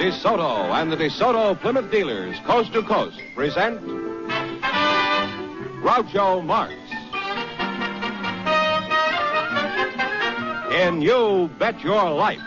DeSoto and the DeSoto Plymouth dealers, coast to coast, present Groucho Marx in You Bet Your Life.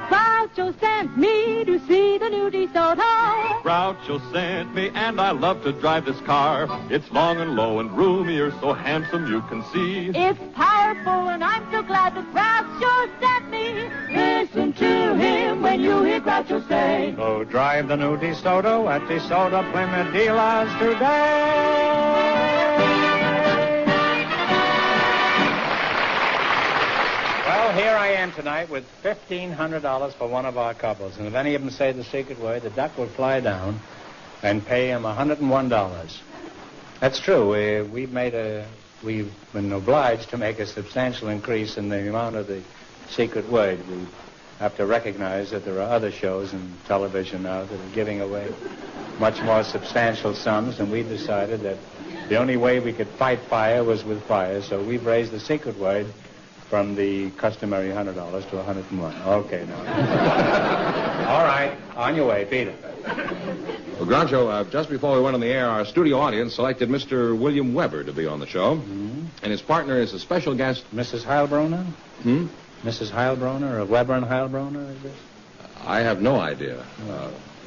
Groucho sent me to see the new DeSoto. Groucho sent me, and I love to drive this car. It's long and low and roomy, you're so handsome you can see. It's powerful, and I'm so glad that Groucho sent me. Listen to him when you hear Groucho say, Go drive the new DeSoto at DeSoto Plymouth dealers today. Well, here I am tonight with $1,500 for one of our couples. And if any of them say the secret word, the duck will fly down and pay him $101. That's true. We've been obliged to make a substantial increase in the amount of the secret word. We have to recognize that there are other shows in television now that are giving away much more substantial sums, and we decided that the only way we could fight fire was with fire, so we've raised the secret word from the customary $100 to $101. Okay, now. All right, on your way, beat it. Well, Groucho, just before we went on the air, our studio audience selected Mr. William Weber to be on the show. Mm-hmm. And his partner is a special guest. Mrs. Heilbronner? Hmm? Mrs. Heilbronner, or Weber and Heilbronner, is this? I have no idea.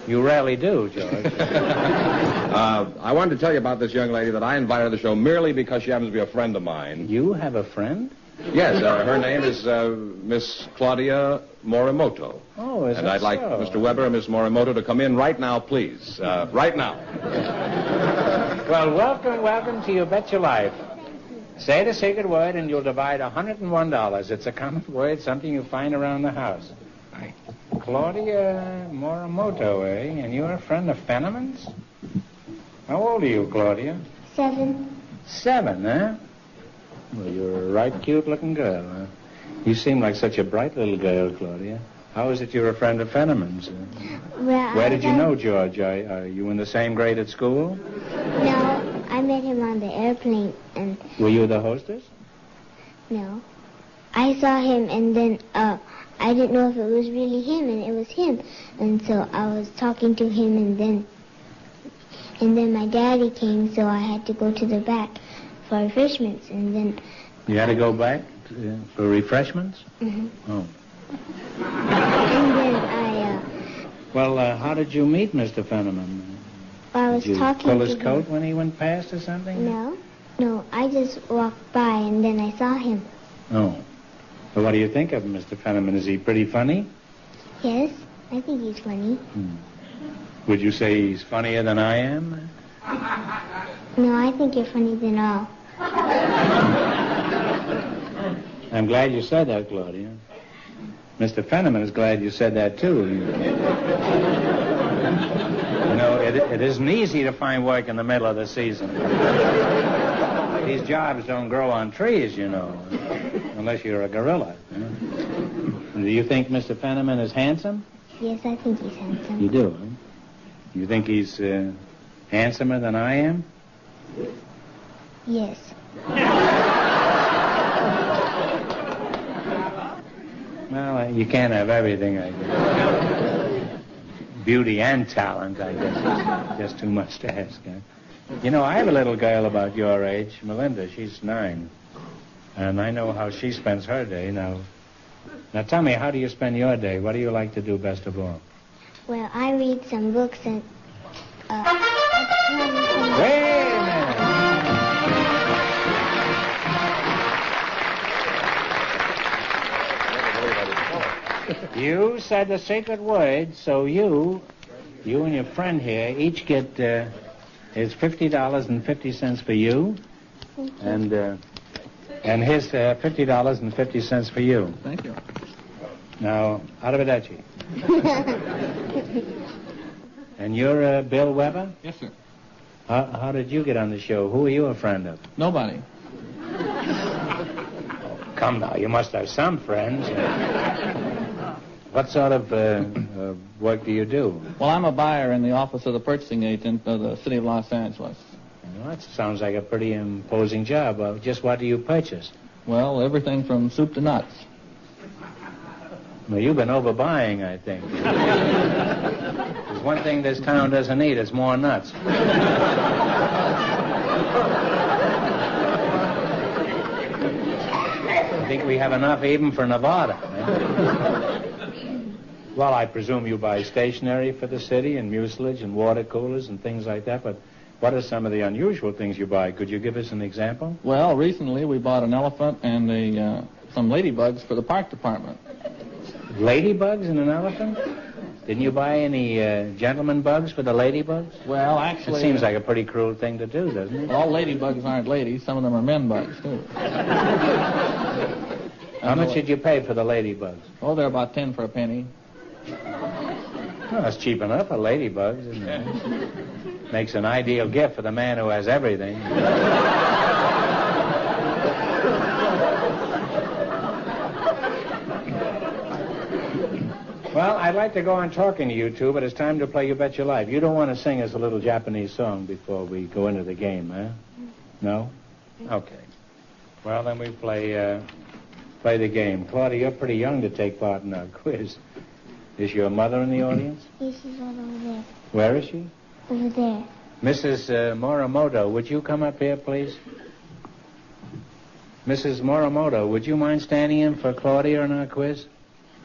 You rarely do, George. I wanted to tell you about this young lady that I invited to the show merely because she happens to be a friend of mine. You have a friend? Yes, her name is Miss Claudia Morimoto. Oh, is and that I'd like so? Mr. Weber and Miss Morimoto to come in right now, please. Right now. Well, welcome to You Bet Your Life. Say the secret word and you'll divide $101. It's a common word, something you find around the house. Claudia Morimoto, eh? And you're a friend of Fenneman's? How old are you, Claudia? 7. 7, huh? Well, you're a right cute-looking girl, huh? You seem like such a bright little girl, Claudia. How is it you're a friend of Fenneman's? Well, Where did you know George? Are you in the same grade at school? No, I met him on the airplane, and... Were you the hostess? No. I saw him, and then, I didn't know if it was really him, and it was him. And so I was talking to him, and then my daddy came, so I had to go to the back for refreshments, and then... You had to go back for refreshments? Mm-hmm. Oh. And then I, Well, how did you meet Mr. Fenneman? I was Did you talking pull to his him. coat when he went past or something? No, I just walked by, and then I saw him. Oh. Well, what do you think of him, Mr. Fenneman? Is he pretty funny? Yes, I think he's funny. Would you say he's funnier than I am? No, I think you're funnier than all. I'm glad you said that, Claudia. Mr. Fenneman is glad you said that, too. You know, it isn't easy to find work in the middle of the season. These jobs don't grow on trees, you know, unless you're a gorilla. You know? Do you think Mr. Fenneman is handsome? Yes, I think he's handsome. You do, huh? You think he's handsomer than I am? Yes. Well, you can't have everything, I guess. Beauty and talent, I guess, is just too much to ask. Huh? You know, I have a little girl about your age, Melinda. She's 9. And I know how she spends her day. Now tell me, how do you spend your day? What do you like to do best of all? Well, I read some books and, Wait a minute. You said the secret word, so you and your friend here each get, it's $50.50 for you, and his $50.50 for you. Thank you. Now, arrivederci. And you're Bill Weber? Yes, sir. How did you get on the show? Who are you a friend of? Nobody. Come now, you must have some friends. What sort of work do you do? Well, I'm a buyer in the office of the purchasing agent of the city of Los Angeles. Well, that sounds like a pretty imposing job. Just what do you purchase? Well, everything from soup to nuts. Well, you've been overbuying, I think. There's one thing this town doesn't need, it's more nuts. I think we have enough even for Nevada. Well, I presume you buy stationery for the city and mucilage and water coolers and things like that, but what are some of the unusual things you buy? Could you give us an example? Well, recently we bought an elephant and some ladybugs for the park department. Ladybugs and an elephant? Didn't you buy any gentleman bugs for the ladybugs? Well, actually... It seems like a pretty cruel thing to do, doesn't it? All ladybugs aren't ladies. Some of them are men bugs, too. How much did you pay for the ladybugs? Oh, they're about 10 for a penny. Well, that's cheap enough for ladybugs, isn't it? Makes an ideal gift for the man who has everything. Well, I'd like to go on talking to you two, but it's time to play You Bet Your Life. You don't want to sing us a little Japanese song before we go into the game, huh? No? Okay. Well, then we play the game. Claudia, you're pretty young to take part in our quiz. Is your mother in the audience? Yes, she's right over there. Where is she? Over there. Mrs. Morimoto, would you come up here, please? Mrs. Morimoto, would you mind standing in for Claudia in our quiz?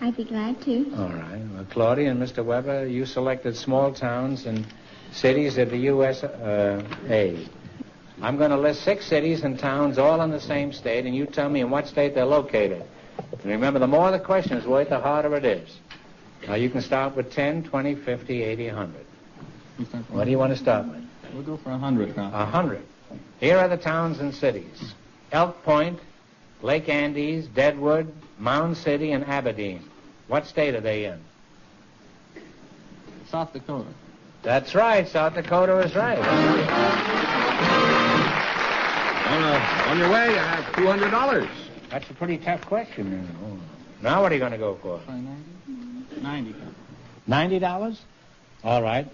I'd be glad to. All right. Well, Claudia and Mr. Weber, you selected small towns and cities of the USA. I'm going to list 6 cities and towns all in the same state, and you tell me in what state they're located. And remember, the more the question is worth, the harder it is. Now, you can start with 10, 20, 50, 80, 100. What do you want to start with? We'll go for 100 now. 100. Here are the towns and cities. Elk Point, Lake Andes, Deadwood, Mound City, and Aberdeen. What state are they in? South Dakota. That's right. South Dakota is right. On your way, you have $200. That's a pretty tough question. Now what are you going to go for? 90. $90? All right.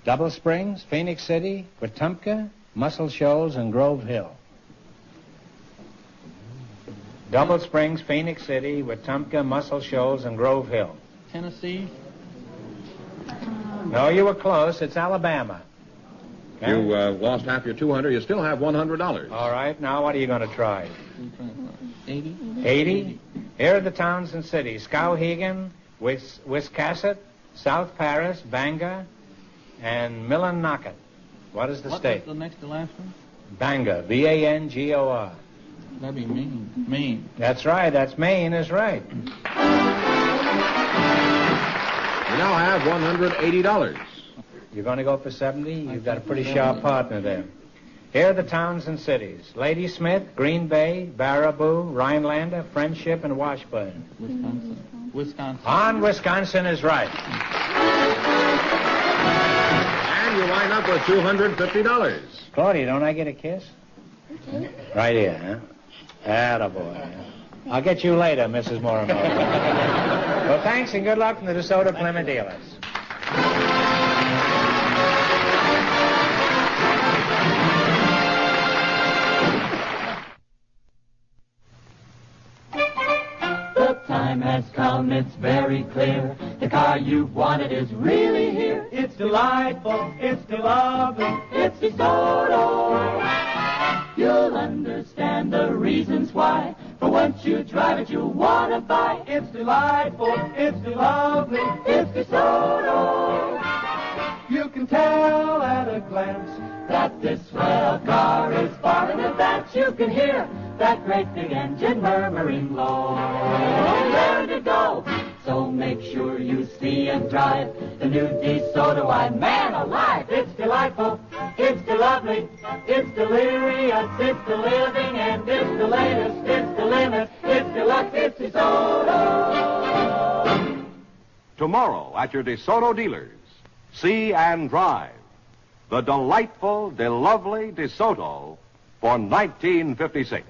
Double Springs, Phoenix City, Wetumpka, Muscle Shoals, and Grove Hill. Double Springs, Phoenix City, Wetumpka, Muscle Shoals, and Grove Hill. Tennessee. No, you were close. It's Alabama. Okay? You lost half your $200. You still have $100. All right. Now what are you going to try? 80. 80? Here are the towns and cities. Skowhegan, Wiscasset, South Paris, Bangor, and Millinocket. What is the state? What's the next to last one? Bangor. B-A-N-G-O-R. That'd be Maine. Maine. That's right. That's Maine is right. You now have $180. You're going to go for 70? You've got a pretty sharp partner there. Here are the towns and cities. Ladysmith, Green Bay, Baraboo, Rhinelander, Friendship, and Washburn. Wisconsin. On Wisconsin is right. And you wind up with $250. Claudia, don't I get a kiss? Okay. Right here, huh? Attaboy. I'll get you later, Mrs. Morimoto. Well, thanks and good luck from the DeSoto Plymouth dealers. The time has come, it's very clear. The car you've wanted is really here. It's delightful, it's lovely, it's DeSoto. You'll understand the reasons why. For once you drive it, you'll want to buy. It's delightful, it's lovely, it's DeSoto. You can tell at a glance that this swell car is far in advance. You can hear that great big engine murmuring low. There to go. So make sure you see and drive the new DeSoto. I'm man alive. It's delightful. It's lovely. It's delirious. It's the living and it's the latest. It's the limit. It's deluxe. It's DeSoto. Tomorrow at your DeSoto dealers, see and drive the delightful, lovely DeSoto for 1956.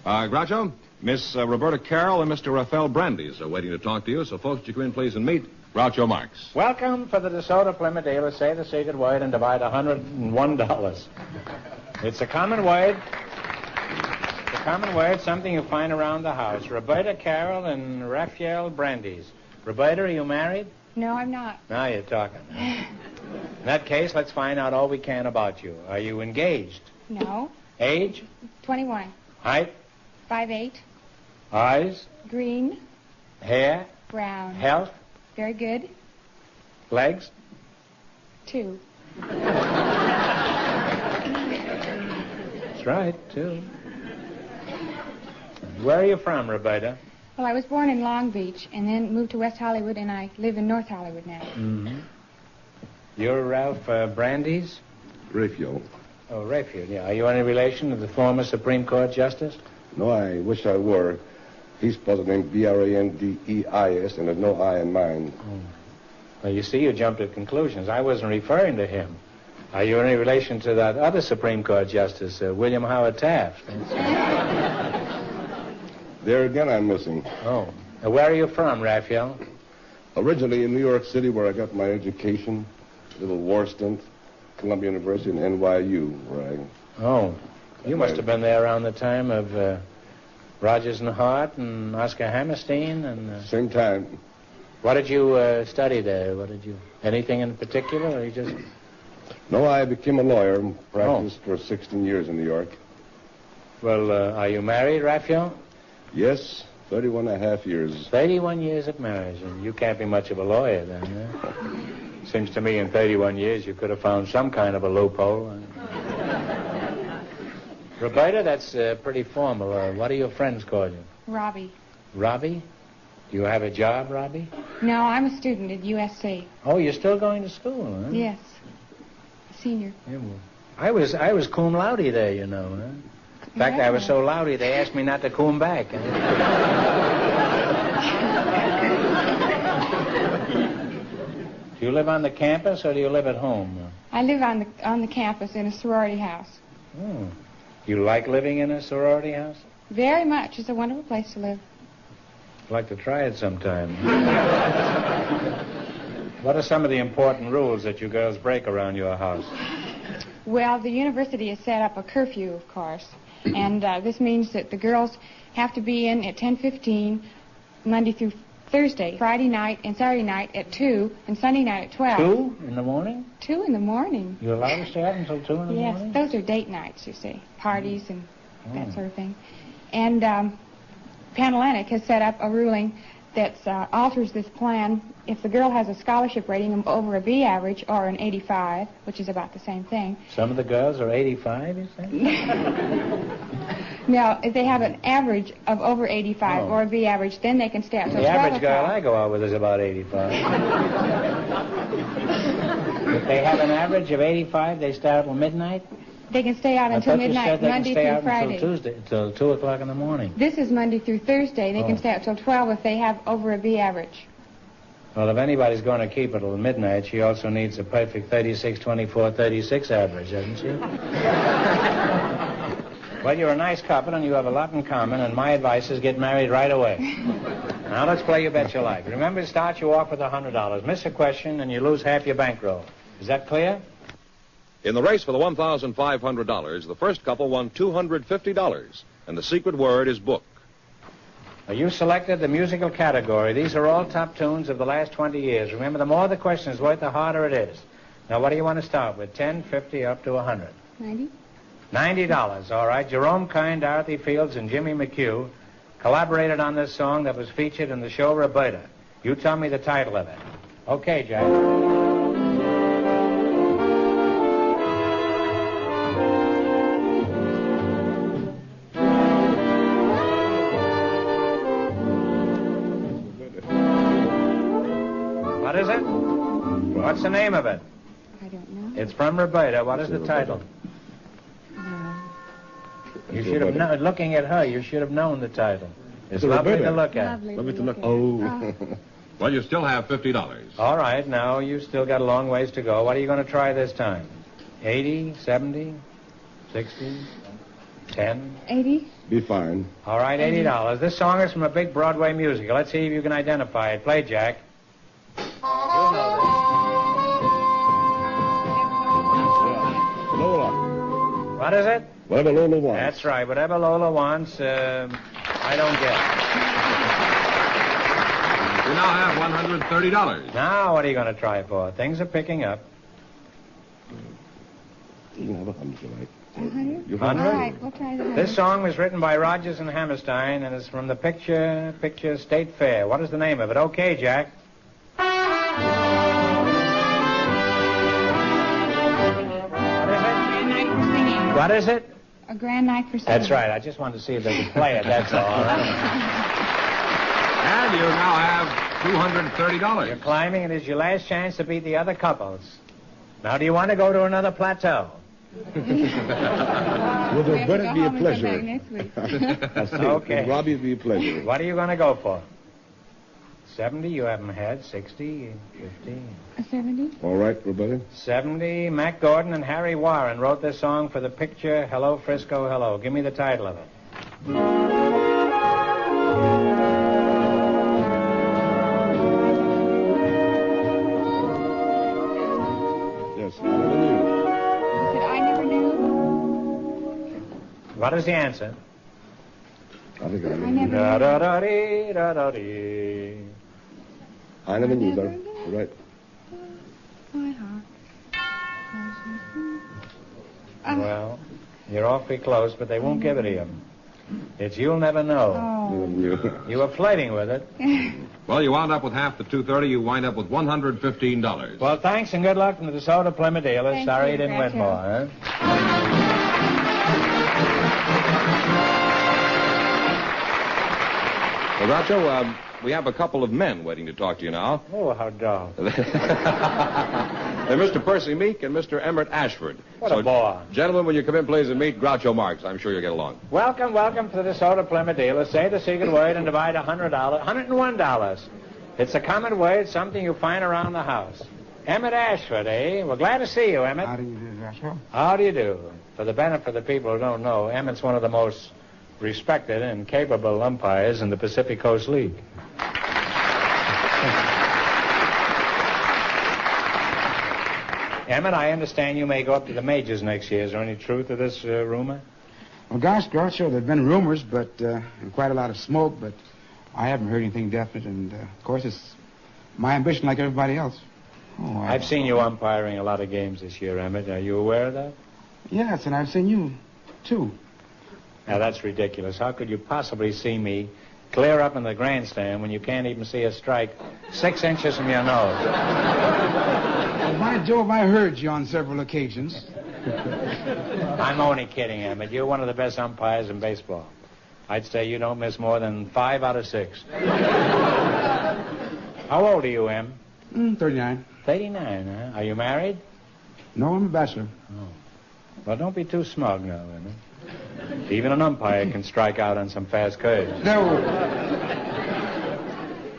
Groucho, Miss Roberta Carroll and Mr. Raphael Brandeis are waiting to talk to you, so folks, would you come in, please, and meet Groucho Marx. Welcome for the DeSoto Plymouth dealer. Say the secret word and divide $101. It's a common word. It's a common word, something you find around the house. Roberta Carroll and Raphael Brandeis. Roberta, are you married? No, I'm not. Now you're talking. In that case, let's find out all we can about you. Are you engaged? No. Age? 21. Height? 5'8". Eyes? Green. Hair? Brown. Health? Very good. Legs? 2. That's right, 2. Where are you from, Roberta? Well, I was born in Long Beach and then moved to West Hollywood, and I live in North Hollywood now. Mm-hmm. You're Ralph Brandeis? Raphael. Oh, Raphael, yeah. Are you any relation to the former Supreme Court Justice? No, I wish I were. He's spelled the name Brandeis, and there's no I in mine. Well, you see, you jumped at conclusions. I wasn't referring to him. Are you any relation to that other Supreme Court Justice, William Howard Taft? There again, I'm missing. Oh. Where are you from, Raphael? Originally in New York City, where I got my education, a little war stint, Columbia University, and NYU, where I... Oh. You must have been there around the time of Rodgers and Hart and Oscar Hammerstein and... Same time. What did you study there? Anything in particular, or you just... No, I became a lawyer and practiced for 16 years in New York. Well, are you married, Raphael? Yes, 31 and a half years. 31 years of marriage, and you can't be much of a lawyer then, huh? Seems to me in 31 years you could have found some kind of a loophole. Roberta, that's pretty formal. What do your friends call you? Robbie. Robbie? Do you have a job, Robbie? No, I'm a student at USC. Oh, you're still going to school, huh? Yes. Senior. Yeah, well, I was cum laude there, you know, huh? In fact, I was so loudy they asked me not to cum back. Do you live on the campus or do you live at home? I live on the campus in a sorority house. Oh. You like living in a sorority house? Very much. It's a wonderful place to live. I'd like to try it sometime. What are some of the important rules that you girls break around your house? Well, the university has set up a curfew, of course. And this means that the girls have to be in at 10:15 Monday through Thursday, Friday night and Saturday night at 2, and Sunday night at 12. 2 in the morning? 2 in the morning. You're allowed to stay out until 2 in the morning? Yes, those are date nights, you see, parties and that sort of thing. And Panhellenic has set up a ruling that alters this plan. If the girl has a scholarship rating of over a B average or an 85, which is about the same thing. Some of the girls are 85, you say? Now, if they have an average of over 85 or a B average, then they can stay out until 12 The average girl o'clock. I go out with is about 85. If they have an average of 85, they stay out till midnight? They can stay out until midnight, Monday through Friday. Until Tuesday, until 2 o'clock in the morning. This is Monday through Thursday. They can stay out till 12 if they have over a B average. Well, if anybody's going to keep it till midnight, she also needs a perfect 36, 24, 36 average, doesn't she? Well, you're a nice couple, and you have a lot in common, and my advice is get married right away. Now, let's play You Bet Your Life. Remember, to start you off with $100. Miss a question, and you lose half your bankroll. Is that clear? In the race for the $1,500, the first couple won $250, and the secret word is book. Now, you selected the musical category. These are all top tunes of the last 20 years. Remember, the more the question is worth, the harder it is. Now, what do you want to start with? 10, 50, up to 100? 90. $90. All right. Jerome Kine, Dorothy Fields, and Jimmy McHugh collaborated on this song that was featured in the show Roberta. You tell me the title of it. Okay, Jack. What is it? What's the name of it? I don't know. It's from Roberta. What is the title? You should have known. Looking at her, you should have known the title. It's lovely to look at. Lovely to look at. Oh. Well, you still have $50. All right, now you still got a long ways to go. What are you going to try this time? 80, 70, 60, 10? 80. Be fine. All right, $80. This song is from a big Broadway musical. Let's see if you can identify it. Play, Jack. Oh, What is it? Whatever Lola wants. That's right. Whatever Lola wants, I don't get. You now have $130. Now, what are you going to try for? Things are picking up. You can have 100 if you like. 100? You All have right, we'll try the 100. This song was written by Rodgers and Hammerstein, and it's from the picture State Fair. What is the name of it? Okay, Jack. Grand night for singing. What is it? A grand night for singing. That's right. I just wanted to see if they could play it, that's all. And you now have $230. You're climbing, and it's your last chance to beat the other couples. Now, do you want to go to another plateau? Well, there better be a pleasure. Next week. Okay. Robbie, it'd be a pleasure. What are you going to go for? 70, you haven't had. 60, 50. A 70? All right, Roberta. 70, Mac Gordon and Harry Warren wrote this song for the picture Hello, Frisco, Hello. Give me the title of it. Yes, I never knew. Said I never knew. What is the answer? I think I never I knew. never knew. Da-da-dee, da-da-dee. I never knew, though. All right. My heart. Well, you're awfully close, but they won't give it to you. It's You'll Never Know. Never knew. You were flirting with it. Well, you wound up with half the $230. You wind up with $115. Well, thanks and good luck from the DeSoto Plymouth dealers. Thank Sorry you, you didn't win Groucho. more, huh? Well, Groucho, we have a couple of men waiting to talk to you now. Oh, how dull. They're Mr. Percy Meek and Mr. Emmert Ashford. What a bore. Gentlemen, will you come in, please, and meet Groucho Marx? I'm sure you'll get along. Welcome to the DeSoto Plymouth dealers. Say the secret word and divide $100. $101. It's a common word, something you find around the house. Emmett Ashford, eh? We're glad to see you, Emmett. How do you do, Groucho? How do you do? For the benefit of the people who don't know, Emmett's one of the most respected and capable umpires in the Pacific Coast League. Emmett, I understand you may go up to the majors next year. Is there any truth to this rumor? Well, gosh, Groucho, there have been rumors, but and quite a lot of smoke, but I haven't heard anything definite, and of course it's my ambition like everybody else. Oh, I've seen you umpiring a lot of games this year, Emmett. Are you aware of that? Yes, and I've seen you, too. Now, that's ridiculous. How could you possibly see me clear up in the grandstand when you can't even see a strike 6 inches from your nose? Well, by Jove, I heard you on several occasions. I'm only kidding, Emmett. You're one of the best umpires in baseball. I'd say you don't miss more than 5 out of 6. How old are you, Em? 39. 39, huh? Are you married? No, I'm a bachelor. Oh. Well, don't be too smug now, Emmett. Even an umpire can strike out on some fast curves. No.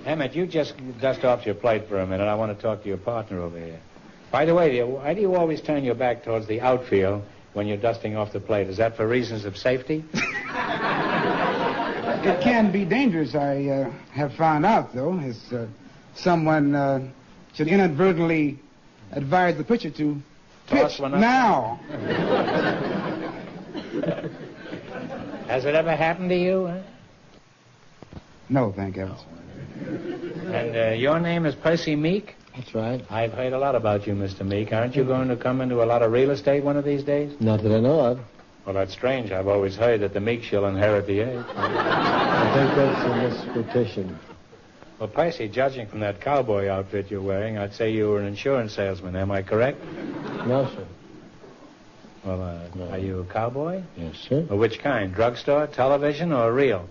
Emmett, you just dust off your plate for a minute. I want to talk to your partner over here. By the way, why do you always turn your back towards the outfield when you're dusting off the plate? Is that for reasons of safety? It can be dangerous, I have found out, though, as someone should inadvertently advise the pitcher to Toss pitch one up. now. Has it ever happened to you? Huh? No, thank heavens. And your name is Percy Meek? That's right. I've heard a lot about you, Mr. Meek. Aren't you going to come into a lot of real estate one of these days? Not that I know of. Well, that's strange. I've always heard that the Meeks shall inherit the age. I think that's a misquotation. Well, Percy, judging from that cowboy outfit you're wearing, I'd say you were an insurance salesman. Am I correct? No, sir. Well, No. Are you a cowboy? Yes, sir. Well, which kind? Drugstore, television, or real?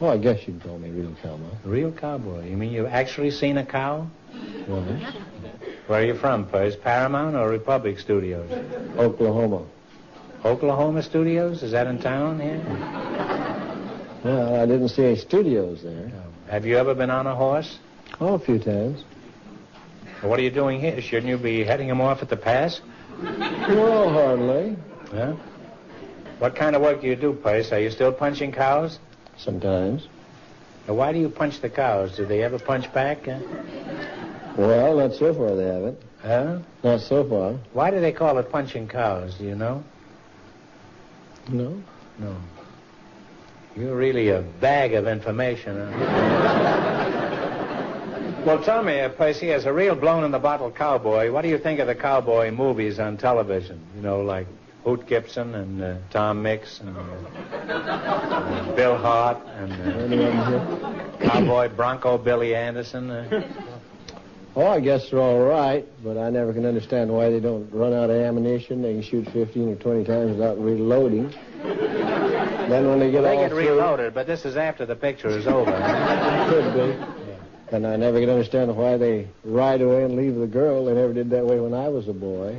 Oh, I guess you'd call me real cowboy. Real cowboy. You mean you've actually seen a cow? Right. Where are you from, Percy? Paramount or Republic Studios? Oklahoma. Oklahoma Studios? Is that in town here? Well, I didn't see any studios there. Have you ever been on a horse? Oh, a few times. Well, what are you doing here? Shouldn't you be heading him off at the pass? No, hardly. Yeah? What kind of work do you do, Percy? Are you still punching cows? Sometimes. Now, why do you punch the cows? Do they ever punch back? Well, not so far they haven't. Huh? Not so far. Why do they call it punching cows? Do you know? No? No. You're really a bag of information, huh? Well, tell me, Percy, as a real blown-in-the-bottle cowboy, what do you think of the cowboy movies on television? You know, like Hoot Gibson and Tom Mix and Bill Hart and Cowboy Bronco Billy Anderson. Oh, I guess they're all right, but I never can understand why they don't run out of ammunition. They can shoot 15 or 20 times without reloading. Then when they get reloaded, but this is after the picture is over. Could be. Yeah. And I never can understand why they ride away and leave the girl. They never did that way when I was a boy.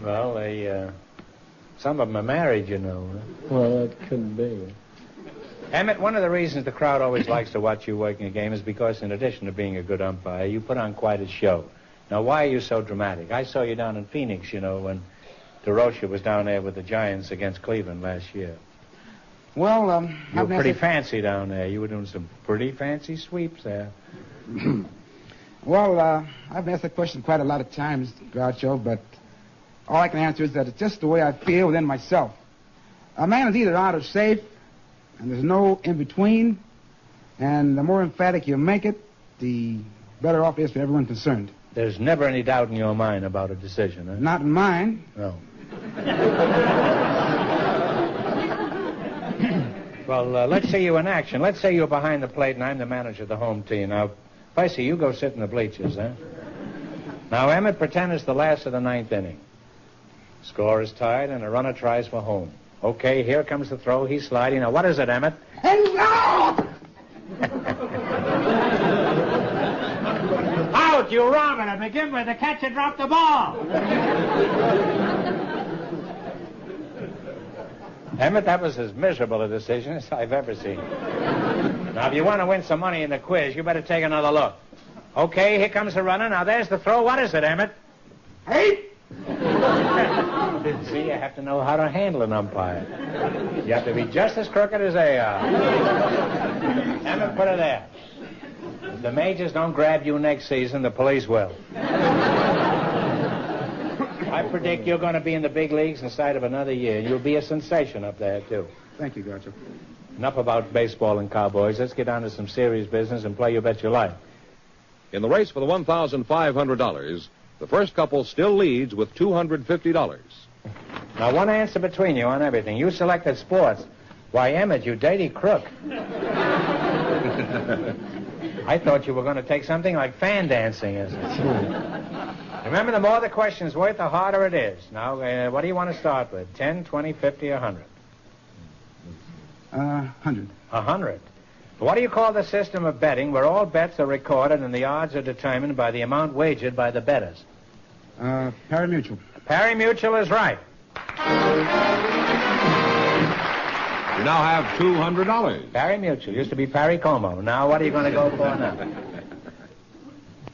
Well, some of them are married, you know. Well, that could be. Emmett, one of the reasons the crowd always likes to watch you working a game is because, in addition to being a good umpire, you put on quite a show. Now, why are you so dramatic? I saw you down in Phoenix, you know, when DeRocha was down there with the Giants against Cleveland last year. Well, you were pretty fancy down there. You were doing some pretty fancy sweeps there. Well, I've asked that question quite a lot of times, Groucho, but all I can answer is that it's just the way I feel within myself. A man is either out or safe, and there's no in-between, and the more emphatic you make it, the better off it is for everyone concerned. There's never any doubt in your mind about a decision, huh? Not in mine. No. Well, let's see you in action. Let's say you're behind the plate and I'm the manager of the home team. Now, Percy, you go sit in the bleachers, huh? Now, Emmett, pretend it's the last of the ninth inning. Score is tied and a runner tries for home. Okay, here comes the throw. He's sliding. Now, what is it, Emmett? Out, you robber. To begin with, the catcher dropped the ball. Emmett, that was as miserable a decision as I've ever seen. Now, if you want to win some money in the quiz, you better take another look. Okay, here comes the runner. Now, there's the throw. What is it, Emmett? Hey! See, you have to know how to handle an umpire. You have to be just as crooked as they are. Emmett, put it there. If the majors don't grab you next season, the police will. I predict you're going to be in the big leagues inside of another year. You'll be a sensation up there, too. Thank you, Groucho. Enough about baseball and cowboys. Let's get down to some serious business and play You Bet Your Life. In the race for the $1,500, the first couple still leads with $250. Now, one answer between you on everything. You selected sports. Why, Emmett, you dirty crook. I thought you were going to take something like fan dancing, isn't it? Remember, the more the question's worth, the harder it is. Now, what do you want to start with? 10, 20, 50, or 100? 100. 100. What do you call the system of betting where all bets are recorded and the odds are determined by the amount wagered by the bettors? Pari-mutuel. Pari-mutuel is right. You now have $200. Pari-mutuel. Used to be Pari-como. Now, what are you going to go for now?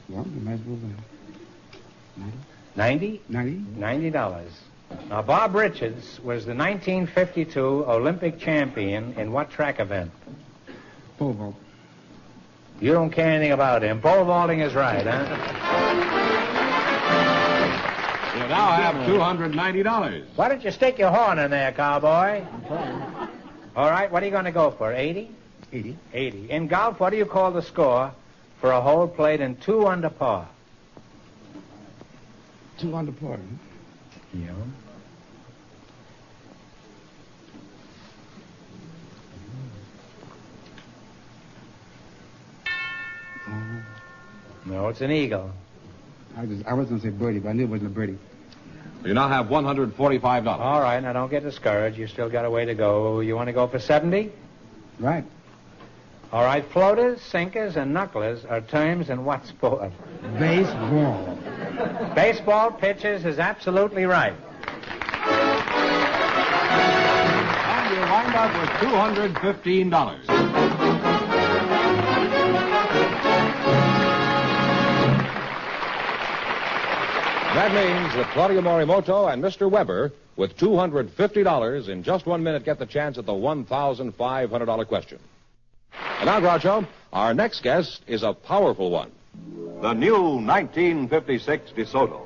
Well, you might as well 90? 90. $90. Now, Bob Richards was the 1952 Olympic champion in what track event? Pole vault. You don't care anything about him. Pole vaulting is right, huh? You now have $290. Why don't you stick your horn in there, cowboy? All right, what are you going to go for, 80? 80. 80. In golf, what do you call the score for a hole played in 2 under par? 2 under par. Yeah. No, it's an eagle. I was going to say birdie, but I knew it wasn't a birdie. You now have $145. All right, now don't get discouraged. You still got a way to go. You want to go for 70? Right. All right, floaters, sinkers, and knucklers are terms in what sport? Baseball. Baseball pitchers is absolutely right. And you wind up with $215. That means that Claudio Morimoto and Mr. Weber, with $250 in just 1 minute, get the chance at the $1,500 question. And now, Groucho, our next guest is a powerful one. The new 1956 DeSoto.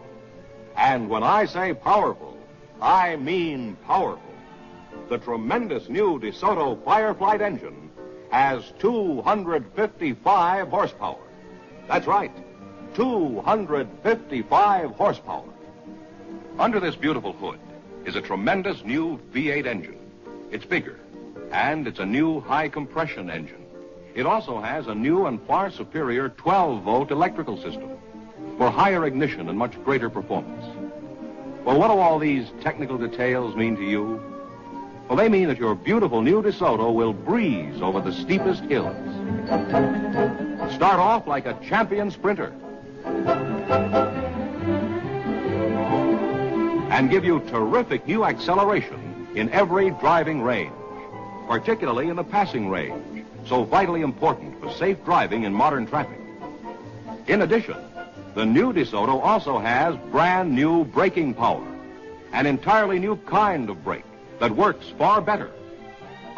And when I say powerful, I mean powerful. The tremendous new DeSoto Fireflight engine has 255 horsepower. That's right, 255 horsepower. Under this beautiful hood is a tremendous new V8 engine. It's bigger, and it's a new high-compression engine. It also has a new and far superior 12-volt electrical system for higher ignition and much greater performance. Well, what do all these technical details mean to you? Well, they mean that your beautiful new DeSoto will breeze over the steepest hills. Start off like a champion sprinter. And give you terrific new acceleration in every driving range, particularly in the passing range, so vitally important for safe driving in modern traffic. In addition, the new DeSoto also has brand new braking power, an entirely new kind of brake that works far better.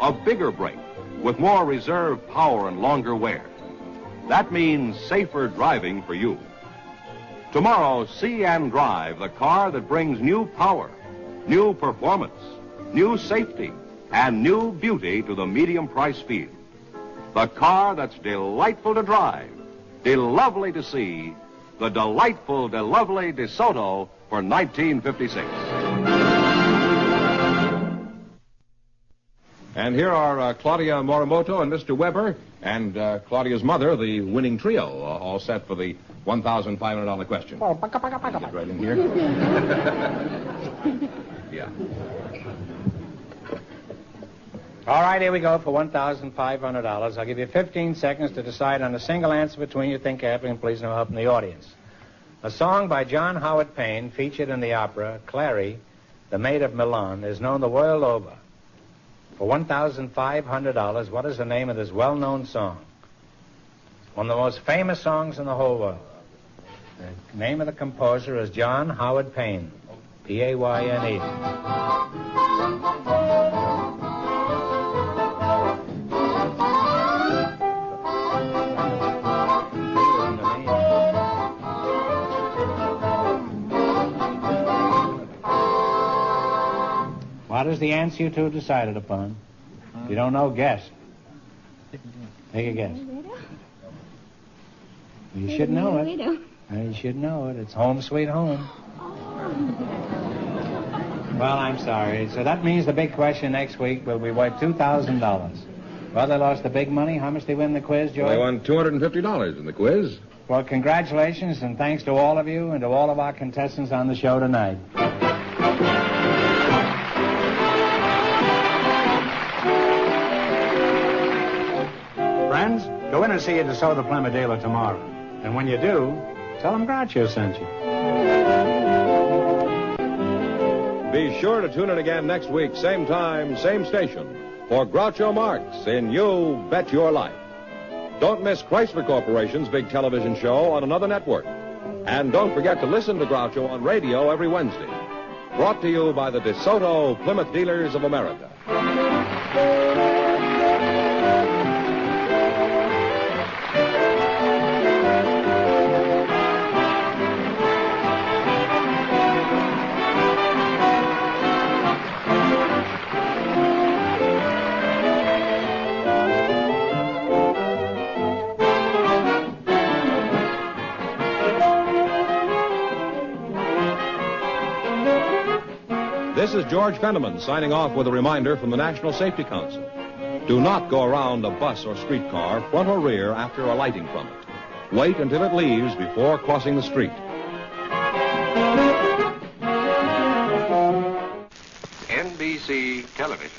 A bigger brake with more reserve power and longer wear. That means safer driving for you. Tomorrow, see and drive the car that brings new power, new performance, new safety, and new beauty to the medium price field. The car that's delightful to drive, de-lovely to see, the delightful, de-lovely DeSoto for 1956. And here are Claudia Morimoto and Mr. Weber and Claudia's mother, the winning trio, all set for the $1,500 question. Get right in here. Yeah. All right, here we go for $1,500. I'll give you 15 seconds to decide on a single answer between you think carefully, and please no help from the audience. A song by John Howard Payne, featured in the opera Clary, the Maid of Milan, is known the world over. For $1,500, what is the name of this well-known song? One of the most famous songs in the whole world. The name of the composer is John Howard Payne, P-A-Y-N-E. What is the answer you two have decided upon? If you don't know, guess. Take a guess. You should know it. You should know it. It's Home Sweet Home. Well, I'm sorry. So that means the big question next week will be worth $2,000. Well, they lost the big money. How much did they win in the quiz, George? They won $250 in the quiz. Well, congratulations, and thanks to all of you and to all of our contestants on the show tonight. Friends, go in and see a DeSoto Plymouth dealer tomorrow. And when you do, tell them Groucho sent you. Be sure to tune in again next week, same time, same station, for Groucho Marx in You Bet Your Life. Don't miss Chrysler Corporation's big television show on another network. And don't forget to listen to Groucho on radio every Wednesday. Brought to you by the DeSoto Plymouth Dealers of America. This is George Fenneman signing off with a reminder from the National Safety Council. Do not go around a bus or streetcar, front or rear, after alighting from it. Wait until it leaves before crossing the street. NBC Television.